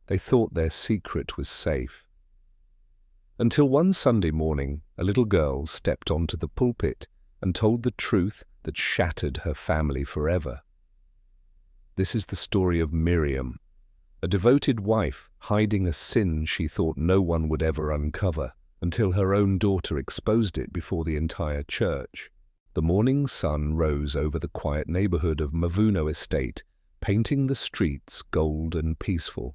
They thought their secret was safe. Until one Sunday morning, a little girl stepped onto the pulpit and told the truth that shattered her family forever. This is the story of Miriam, a devoted wife hiding a sin she thought no one would ever uncover, until her own daughter exposed it before the entire church. The morning sun rose over the quiet neighborhood of Mavuno Estate, painting the streets gold and peaceful.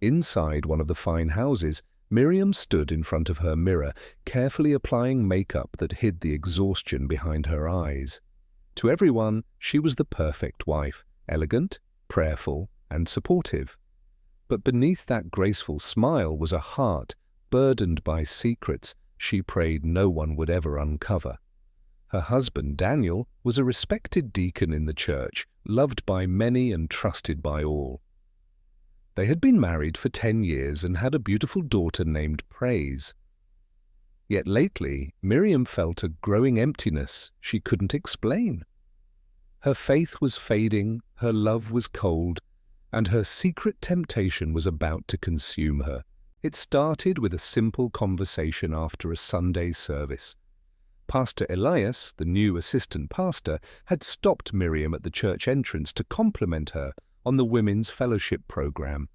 Inside one of the fine houses, Miriam stood in front of her mirror, carefully applying makeup that hid the exhaustion behind her eyes. To everyone, she was the perfect wife, elegant, prayerful, and supportive. But beneath that graceful smile was a heart burdened by secrets she prayed no one would ever uncover. Her husband, Daniel, was a respected deacon in the church, loved by many and trusted by all. They had been married for 10 years and had a beautiful daughter named Praise. Yet lately, Miriam felt a growing emptiness she couldn't explain. Her faith was fading, her love was cold, and her secret temptation was about to consume her. It started with a simple conversation after a Sunday service. Pastor Elias, the new assistant pastor, had stopped Miriam at the church entrance to compliment her on the women's fellowship program.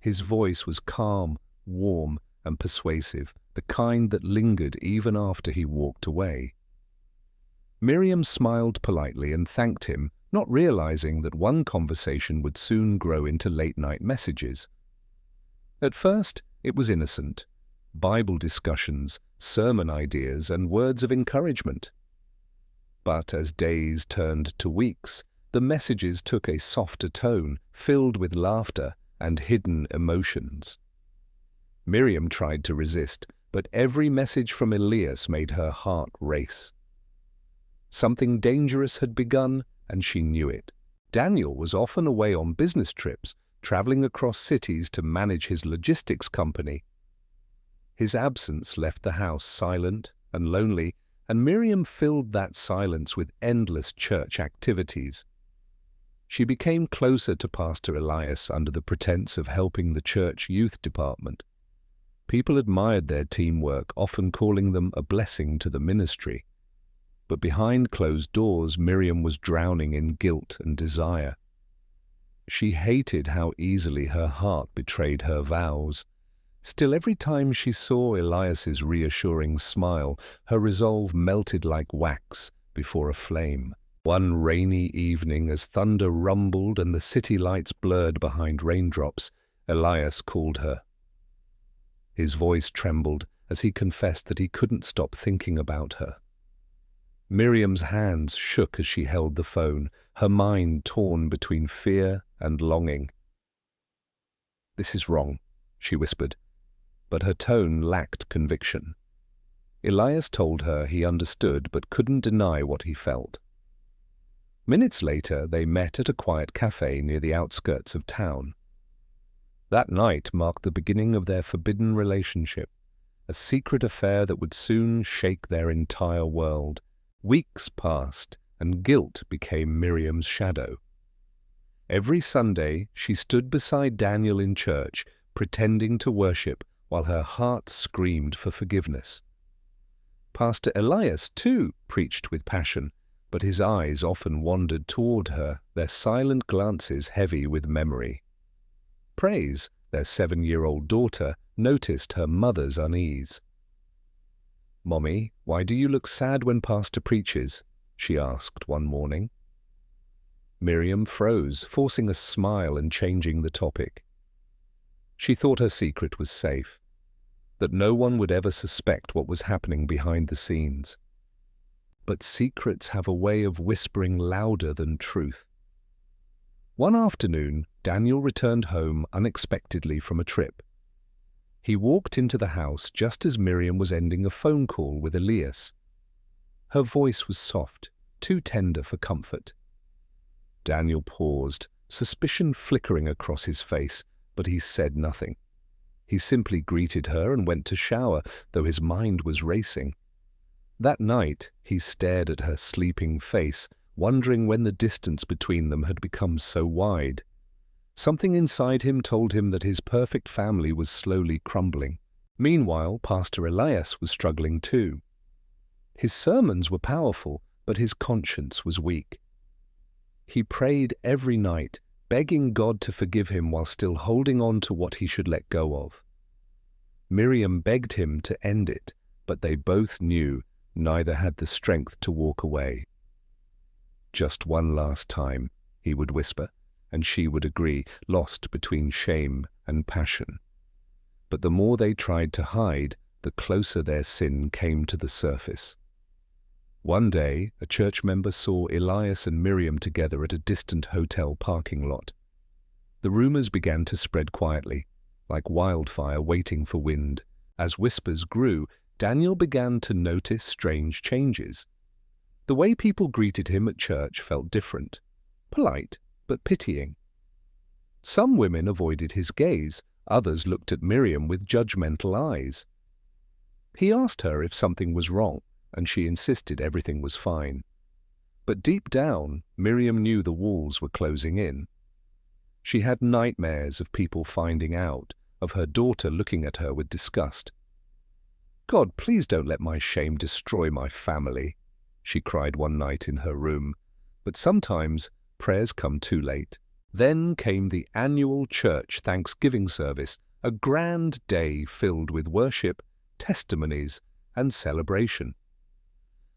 His voice was calm, warm, and persuasive, the kind that lingered even after he walked away. Miriam smiled politely and thanked him, not realizing that one conversation would soon grow into late-night messages. At first, it was innocent. Bible discussions, sermon ideas, and words of encouragement. But as days turned to weeks, the messages took a softer tone, filled with laughter and hidden emotions. Miriam tried to resist, but every message from Elias made her heart race. Something dangerous had begun, and she knew it. Daniel was often away on business trips, traveling across cities to manage his logistics company. His absence left the house silent and lonely, and Miriam filled that silence with endless church activities. She became closer to Pastor Elias under the pretense of helping the church youth department. People admired their teamwork, often calling them a blessing to the ministry. But behind closed doors, Miriam was drowning in guilt and desire. She hated how easily her heart betrayed her vows. Still, every time she saw Elias's reassuring smile, her resolve melted like wax before a flame. One rainy evening, as thunder rumbled and the city lights blurred behind raindrops, Elias called her. His voice trembled as he confessed that he couldn't stop thinking about her. Miriam's hands shook as she held the phone, her mind torn between fear and longing. "This is wrong," she whispered, but her tone lacked conviction. Elias told her he understood but couldn't deny what he felt. Minutes later, they met at a quiet cafe near the outskirts of town. That night marked the beginning of their forbidden relationship, a secret affair that would soon shake their entire world. Weeks passed, and guilt became Miriam's shadow. Every Sunday, she stood beside Daniel in church, pretending to worship, while her heart screamed for forgiveness. Pastor Elias, too, preached with passion, but his eyes often wandered toward her, their silent glances heavy with memory. Praise, their 7-year-old daughter, noticed her mother's unease. "Mommy, why do you look sad when Pastor preaches?" she asked one morning. Miriam froze, forcing a smile and changing the topic. She thought her secret was safe, that no one would ever suspect what was happening behind the scenes. But secrets have a way of whispering louder than truth. One afternoon, Daniel returned home unexpectedly from a trip. He walked into the house just as Miriam was ending a phone call with Elias. Her voice was soft, too tender for comfort. Daniel paused, suspicion flickering across his face, but he said nothing. He simply greeted her and went to shower, though his mind was racing. That night, he stared at her sleeping face, wondering when the distance between them had become so wide. Something inside him told him that his perfect family was slowly crumbling. Meanwhile, Pastor Elias was struggling too. His sermons were powerful, but his conscience was weak. He prayed every night, begging God to forgive him while still holding on to what he should let go of. Miriam begged him to end it, but they both knew neither had the strength to walk away. "Just one last time," he would whisper, and she would agree, lost between shame and passion. But the more they tried to hide, the closer their sin came to the surface. One day, a church member saw Elias and Miriam together at a distant hotel parking lot. The rumors began to spread quietly, like wildfire waiting for wind. As whispers grew, Daniel began to notice strange changes. The way people greeted him at church felt different, polite but pitying. Some women avoided his gaze, others looked at Miriam with judgmental eyes. He asked her if something was wrong, and she insisted everything was fine. But deep down, Miriam knew the walls were closing in. She had nightmares of people finding out, of her daughter looking at her with disgust. "God, please don't let my shame destroy my family," she cried one night in her room. But sometimes prayers come too late. Then came the annual church Thanksgiving service, a grand day filled with worship, testimonies, and celebration.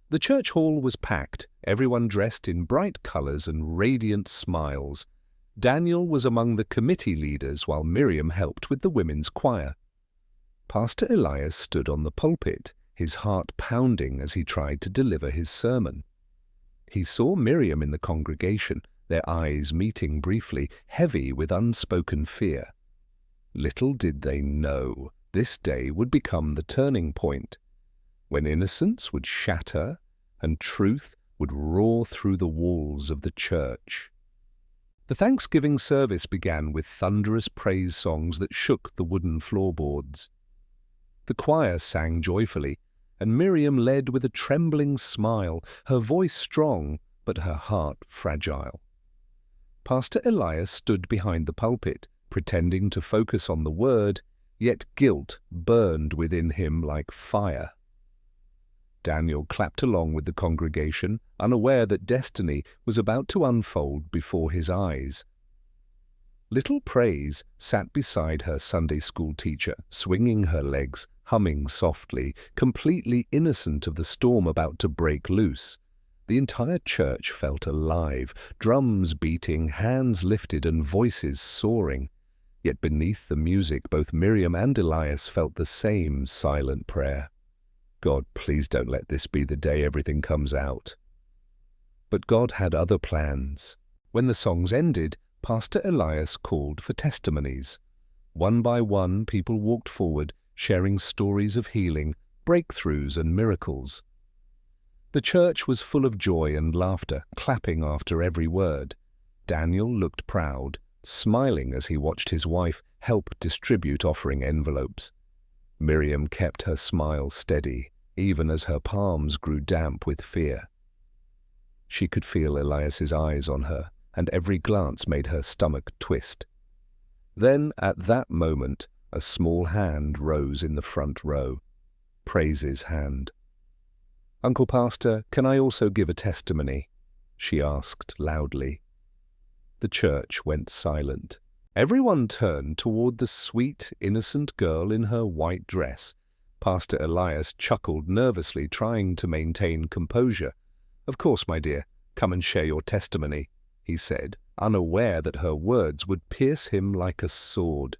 The church hall was packed, everyone dressed in bright colors and radiant smiles. Daniel was among the committee leaders while Miriam helped with the women's choir. Pastor Elias stood on the pulpit, his heart pounding as he tried to deliver his sermon. He saw Miriam in the congregation, their eyes meeting briefly, heavy with unspoken fear. Little did they know this day would become the turning point, when innocence would shatter and truth would roar through the walls of the church. The Thanksgiving service began with thunderous praise songs that shook the wooden floorboards. The choir sang joyfully, and Miriam led with a trembling smile, her voice strong but her heart fragile. Pastor Elias stood behind the pulpit, pretending to focus on the word, yet guilt burned within him like fire. Daniel clapped along with the congregation, unaware that destiny was about to unfold before his eyes. Little Praise sat beside her Sunday school teacher, swinging her legs, humming softly, completely innocent of the storm about to break loose. The entire church felt alive, drums beating, hands lifted, and voices soaring. Yet beneath the music, both Miriam and Elias felt the same silent prayer. "God, please don't let this be the day everything comes out." But God had other plans. When the songs ended, Pastor Elias called for testimonies. One by one, people walked forward, sharing stories of healing, breakthroughs, and miracles. The church was full of joy and laughter, clapping after every word. Daniel looked proud, smiling as he watched his wife help distribute offering envelopes. Miriam kept her smile steady, even as her palms grew damp with fear. She could feel Elias's eyes on her, and every glance made her stomach twist. Then, at that moment, a small hand rose in the front row. Praise's hand. "Uncle Pastor, can I also give a testimony?" she asked loudly. The church went silent. Everyone turned toward the sweet, innocent girl in her white dress. Pastor Elias chuckled nervously, trying to maintain composure. "Of course, my dear, come and share your testimony," he said, unaware that her words would pierce him like a sword.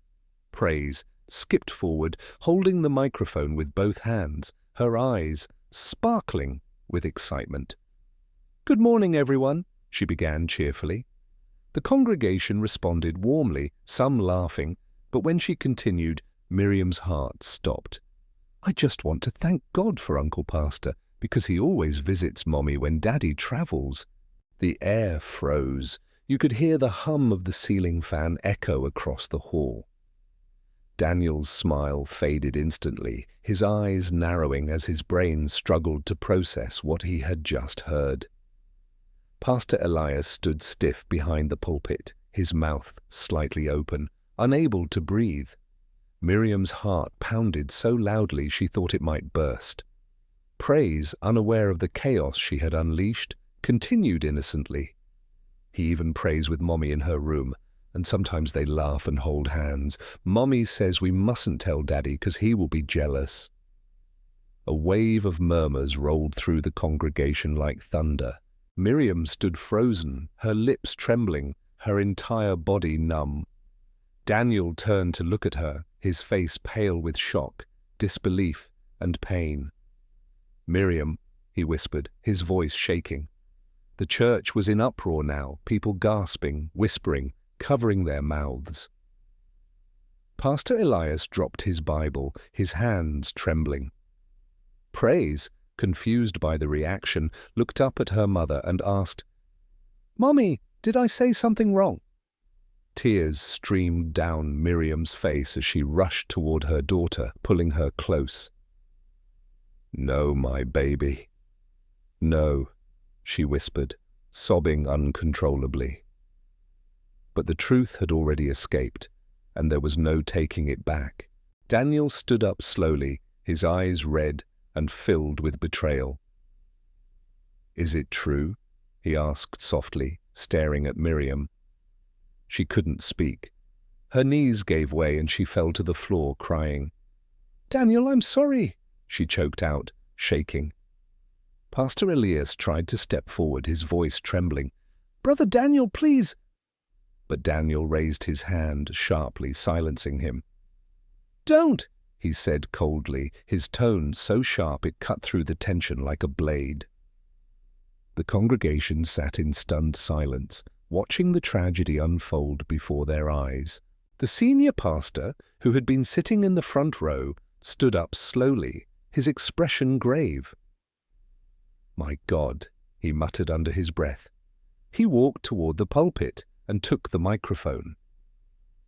Praise skipped forward, holding the microphone with both hands, her eyes sparkling with excitement. "Good morning, everyone," she began cheerfully. The congregation responded warmly, some laughing, but when she continued, Miriam's heart stopped. "I just want to thank God for Uncle Pastor, because he always visits Mommy when Daddy travels." The air froze. You could hear the hum of the ceiling fan echo across the hall. Daniel's smile faded instantly, his eyes narrowing as his brain struggled to process what he had just heard. Pastor Elias stood stiff behind the pulpit, his mouth slightly open, unable to breathe. Miriam's heart pounded so loudly she thought it might burst. Praise, unaware of the chaos she had unleashed, continued innocently. He even prays with Mommy in her room, and sometimes they laugh and hold hands. Mommy says we mustn't tell Daddy because he will be jealous. A wave of murmurs rolled through the congregation like thunder. Miriam stood frozen, her lips trembling, her entire body numb. Daniel turned to look at her, his face pale with shock, disbelief, and pain. "Miriam," he whispered, his voice shaking. The church was in uproar now, people gasping, whispering, covering their mouths. Pastor Elias dropped his Bible, his hands trembling. Praise, confused by the reaction, looked up at her mother and asked, "Mommy, did I say something wrong?" Tears streamed down Miriam's face as she rushed toward her daughter, pulling her close. "No, my baby. No," she whispered, sobbing uncontrollably. But the truth had already escaped, and there was no taking it back. Daniel stood up slowly, his eyes red and filled with betrayal. "Is it true?" he asked softly, staring at Miriam. She couldn't speak. Her knees gave way and she fell to the floor, crying. "Daniel, I'm sorry," she choked out, shaking. Pastor Elias tried to step forward, his voice trembling. "Brother Daniel, please!" But Daniel raised his hand sharply, silencing him. "Don't!" he said coldly, his tone so sharp it cut through the tension like a blade. The congregation sat in stunned silence, watching the tragedy unfold before their eyes. The senior pastor, who had been sitting in the front row, stood up slowly, his expression grave. "My God," he muttered under his breath. He walked toward the pulpit and took the microphone.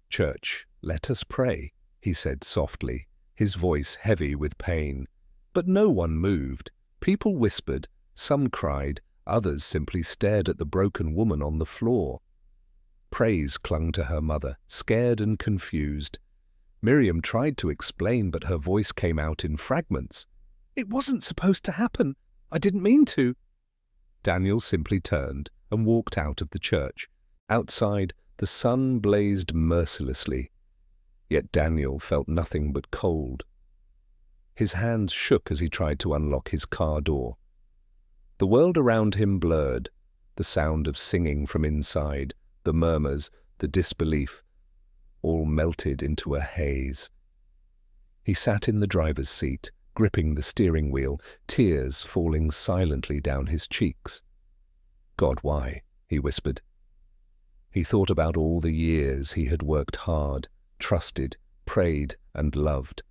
"Church, let us pray," he said softly, his voice heavy with pain. But no one moved. People whispered, some cried, others simply stared at the broken woman on the floor. Praise clung to her mother, scared and confused. Miriam tried to explain, but her voice came out in fragments. "It wasn't supposed to happen. I didn't mean to." Daniel simply turned and walked out of the church. Outside, the sun blazed mercilessly. Yet Daniel felt nothing but cold. His hands shook as he tried to unlock his car door. The world around him blurred, the sound of singing from inside, the murmurs, the disbelief, all melted into a haze. He sat in the driver's seat, gripping the steering wheel, tears falling silently down his cheeks. "God, why?" he whispered. He thought about all the years he had worked hard, trusted, prayed, and loved.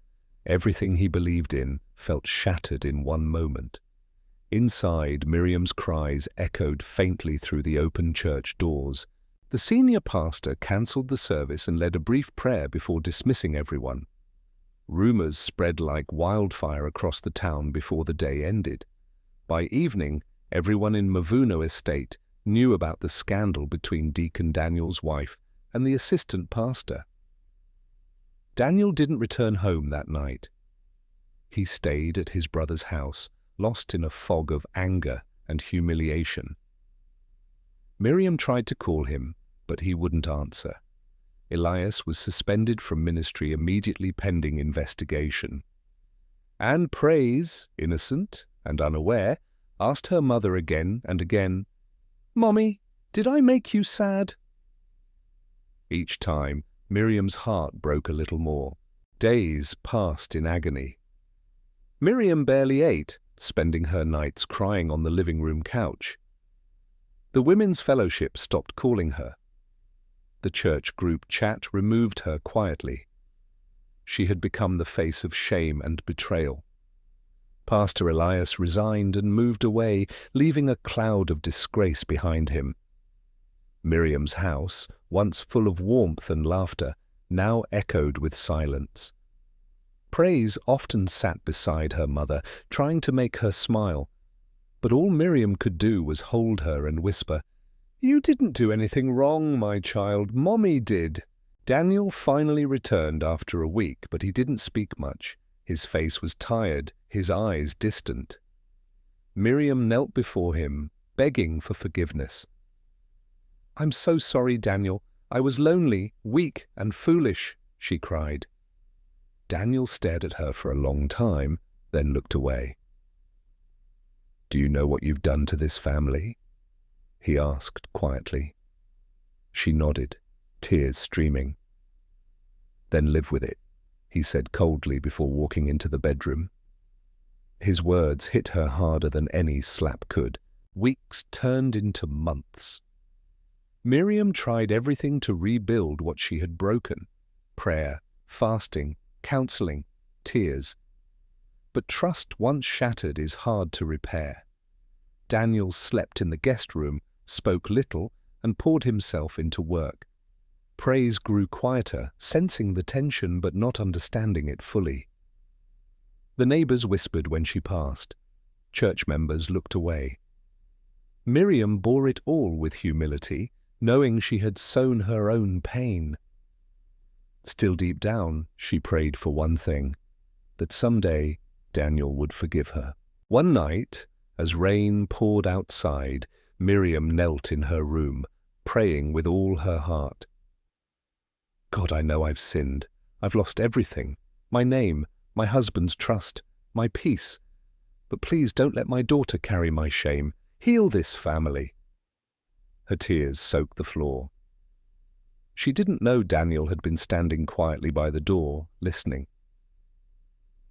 Everything he believed in felt shattered in one moment. Inside, Miriam's cries echoed faintly through the open church doors. The senior pastor cancelled the service and led a brief prayer before dismissing everyone. Rumors spread like wildfire across the town before the day ended. By evening, everyone in Mavuno Estate knew about the scandal between Deacon Daniel's wife and the assistant pastor. Daniel didn't return home that night. He stayed at his brother's house, lost in a fog of anger and humiliation. Miriam tried to call him, but he wouldn't answer. Elias was suspended from ministry immediately pending investigation. And Praise, innocent and unaware, asked her mother again and again, "Mommy, did I make you sad?" Each time, Miriam's heart broke a little more. Days passed in agony. Miriam barely ate, spending her nights crying on the living room couch. The women's fellowship stopped calling her. The church group chat removed her quietly. She had become the face of shame and betrayal. Pastor Elias resigned and moved away, leaving a cloud of disgrace behind him. Miriam's house, once full of warmth and laughter, now echoed with silence. Praise often sat beside her mother, trying to make her smile, but all Miriam could do was hold her and whisper, "You didn't do anything wrong, my child. Mommy did." Daniel finally returned after a week, but he didn't speak much. His face was tired, his eyes distant. Miriam knelt before him, begging for forgiveness. "I'm so sorry, Daniel. I was lonely, weak, and foolish," she cried. Daniel stared at her for a long time, then looked away. "Do you know what you've done to this family?" he asked quietly. She nodded, tears streaming. "Then live with it," he said coldly before walking into the bedroom. His words hit her harder than any slap could. Weeks turned into months. Miriam tried everything to rebuild what she had broken: prayer, fasting, counseling, tears. But trust once shattered is hard to repair. Daniel slept in the guest room, spoke little, and poured himself into work. Praise grew quieter, sensing the tension but not understanding it fully. The neighbors whispered when she passed. Church members looked away. Miriam bore it all with humility, knowing she had sown her own pain. Still deep down, she prayed for one thing: that someday Daniel would forgive her. One night, as rain poured outside, Miriam knelt in her room, praying with all her heart. "God, I know I've sinned. I've lost everything: my name, my husband's trust, my peace. But please don't let my daughter carry my shame. Heal this family." Her tears soaked the floor. She didn't know Daniel had been standing quietly by the door, listening.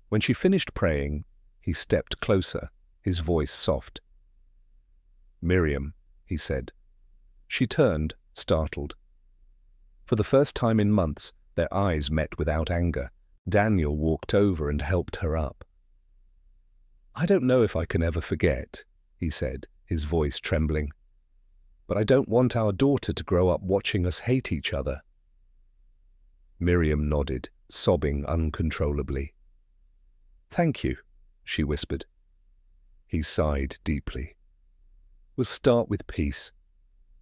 When she finished praying, he stepped closer, his voice soft. "Miriam," he said. She turned, startled. For the first time in months, their eyes met without anger. Daniel walked over and helped her up. "I don't know if I can ever forget," he said, his voice trembling. "But I don't want our daughter to grow up watching us hate each other." Miriam nodded, sobbing uncontrollably. "Thank you," she whispered. He sighed deeply. "We'll start with peace.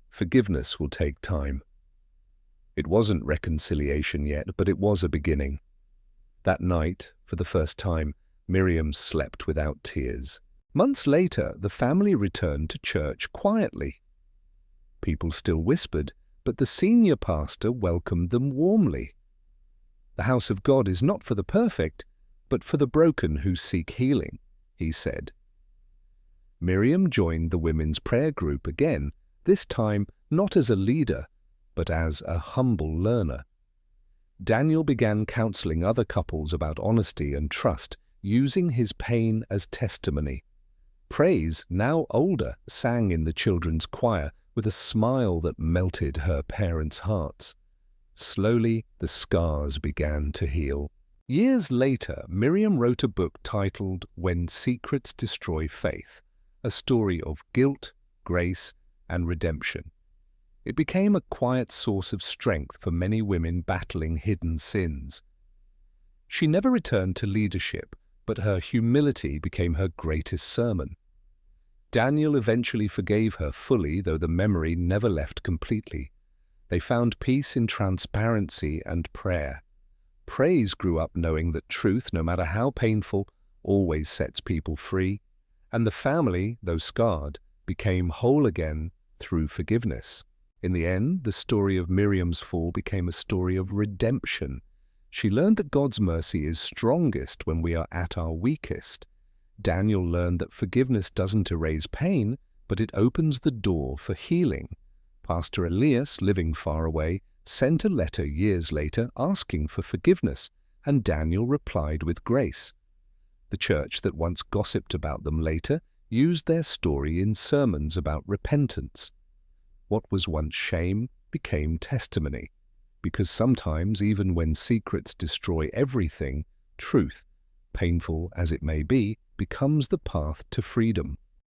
Forgiveness will take time." It wasn't reconciliation yet, but it was a beginning. That night, for the first time, Miriam slept without tears. Months later, the family returned to church quietly. People still whispered, but the senior pastor welcomed them warmly. "The house of God is not for the perfect, but for the broken who seek healing," he said. Miriam joined the women's prayer group again, this time not as a leader, but as a humble learner. Daniel began counseling other couples about honesty and trust, using his pain as testimony. Praise, now older, sang in the children's choir with a smile that melted her parents' hearts. Slowly, the scars began to heal. Years later, Miriam wrote a book titled "When Secrets Destroy Faith," a story of guilt, grace, and redemption. It became a quiet source of strength for many women battling hidden sins. She never returned to leadership, but her humility became her greatest sermon. Daniel eventually forgave her fully, though the memory never left completely. They found peace in transparency and prayer. Praise grew up knowing that truth, no matter how painful, always sets people free. And the family, though scarred, became whole again through forgiveness. In the end, the story of Miriam's fall became a story of redemption. She learned that God's mercy is strongest when we are at our weakest. Daniel learned that forgiveness doesn't erase pain, but it opens the door for healing. Pastor Elias, living far away, sent a letter years later asking for forgiveness, and Daniel replied with grace. The church that once gossiped about them later used their story in sermons about repentance. What was once shame became testimony, because sometimes, even when secrets destroy everything, truth, painful as it may be, becomes the path to freedom.